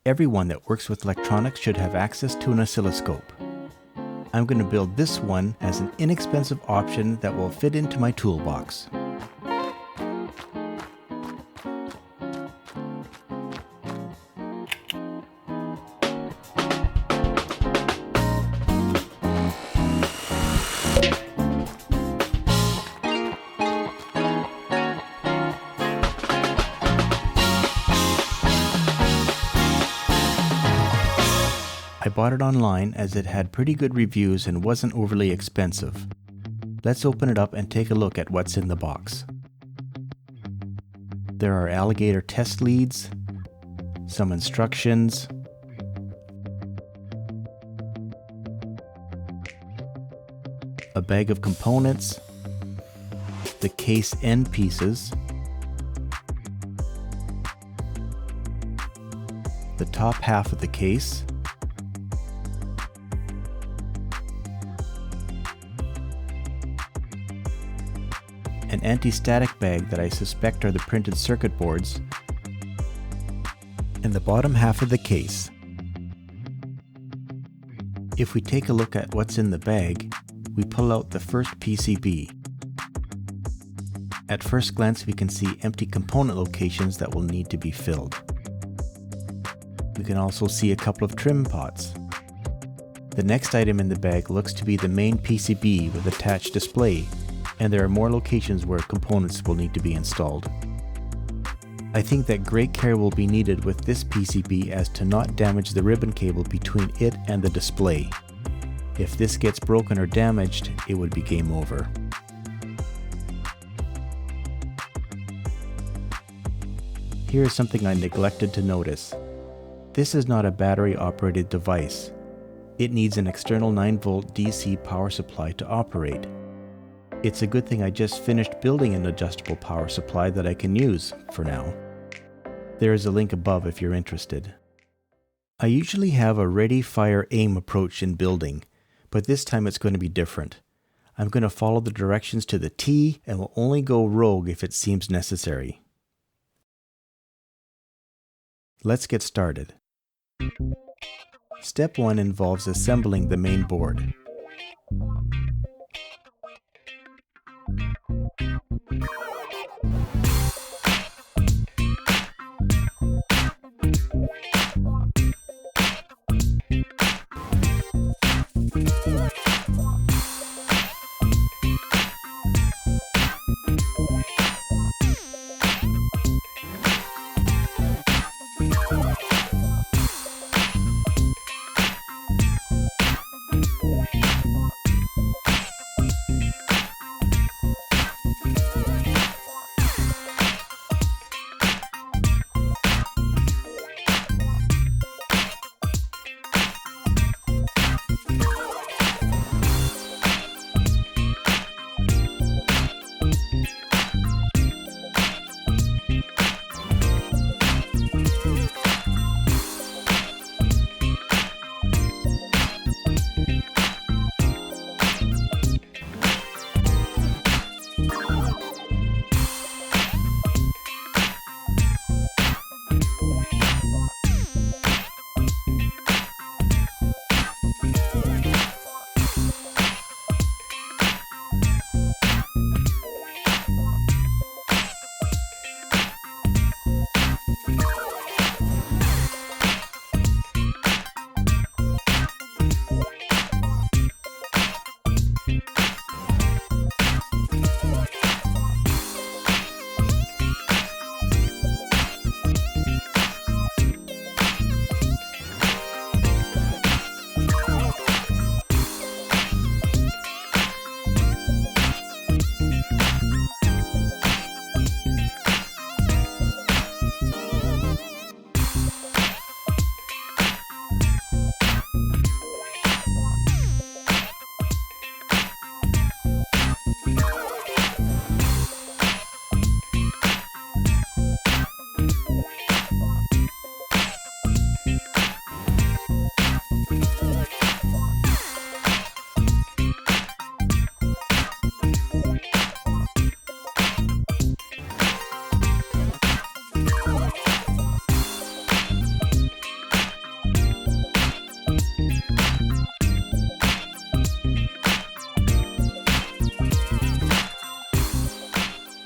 Everyone that works with electronics should have access to an oscilloscope. I'm going to build this one as an inexpensive option that will fit into my toolbox. I bought it online as it had pretty good reviews and wasn't overly expensive. Let's open it up and take a look at what's in the box. There are alligator test leads, some instructions, a bag of components, the case end pieces, the top half of the case, an anti-static bag that I suspect are the printed circuit boards, and the bottom half of the case. If we take a look at what's in the bag, we pull out the first PCB. At first glance, we can see empty component locations that will need to be filled. We can also see a couple of trim pots. The next item in the bag looks to be the main PCB with attached display, and there are more locations where components will need to be installed. I think that great care will be needed with this PCB as to not damage the ribbon cable between it and the display. If this gets broken or damaged, it would be game over. Here is something I neglected to notice. This is not a battery-operated device. It needs an external 9-volt DC power supply to operate. It's a good thing I just finished building an adjustable power supply that I can use, for now. There is a link above if you're interested. I usually have a ready, fire, aim approach in building, but this time it's going to be different. I'm going to follow the directions to the T and will only go rogue if it seems necessary. Let's get started. Step 1 involves assembling the main board.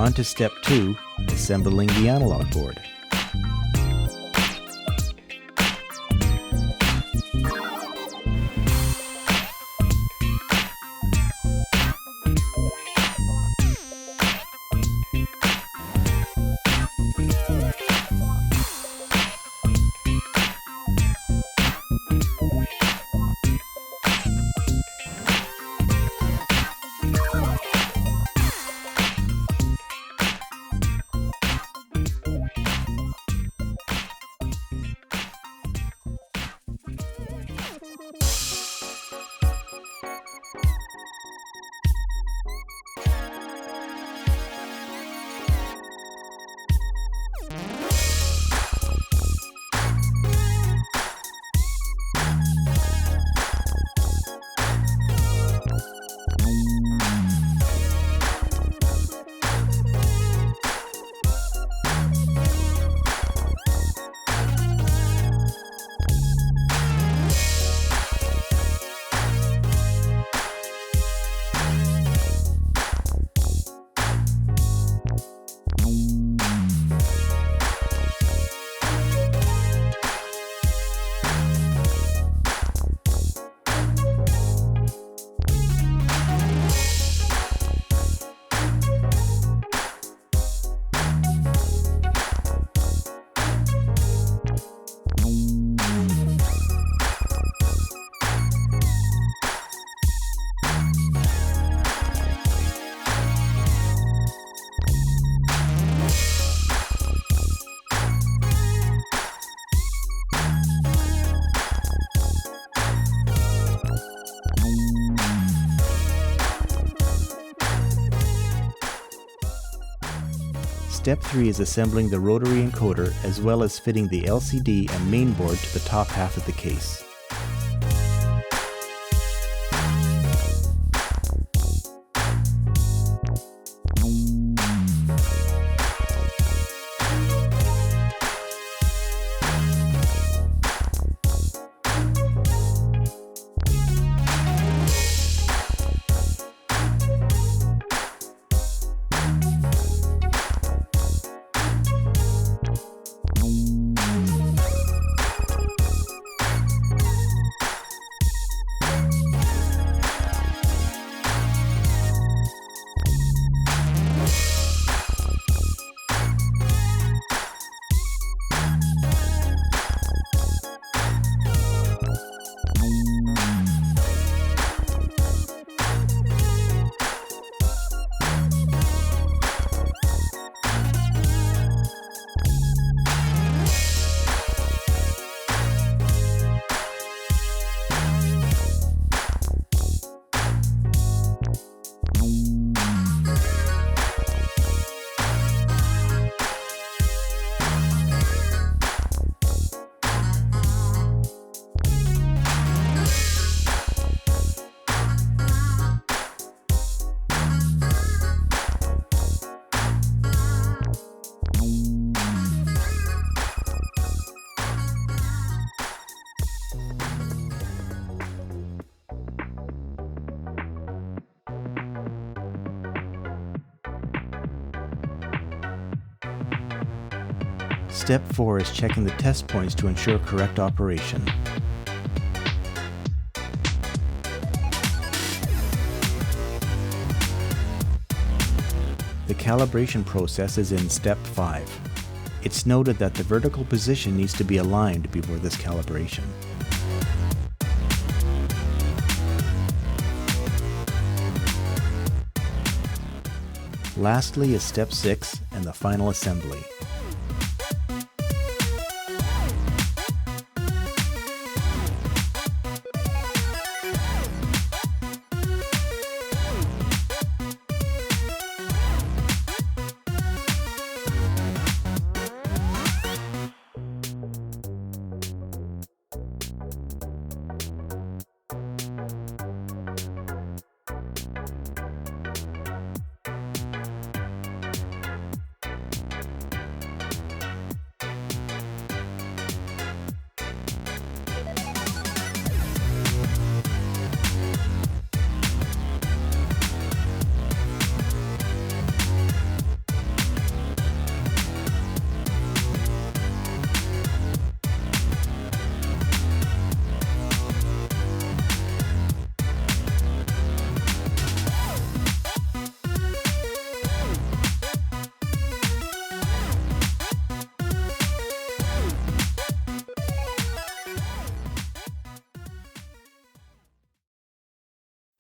On to step 2, assembling the analog board. Step 3 is assembling the rotary encoder as well as fitting the LCD and mainboard to the top half of the case. Step 4 is checking the test points to ensure correct operation. The calibration process is in step 5. It's noted that the vertical position needs to be aligned before this calibration. Lastly is step 6 and the final assembly.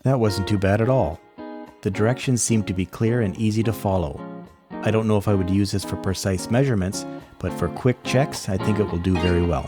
That wasn't too bad at all. The directions seemed to be clear and easy to follow. I don't know if I would use this for precise measurements, but for quick checks, I think it will do very well.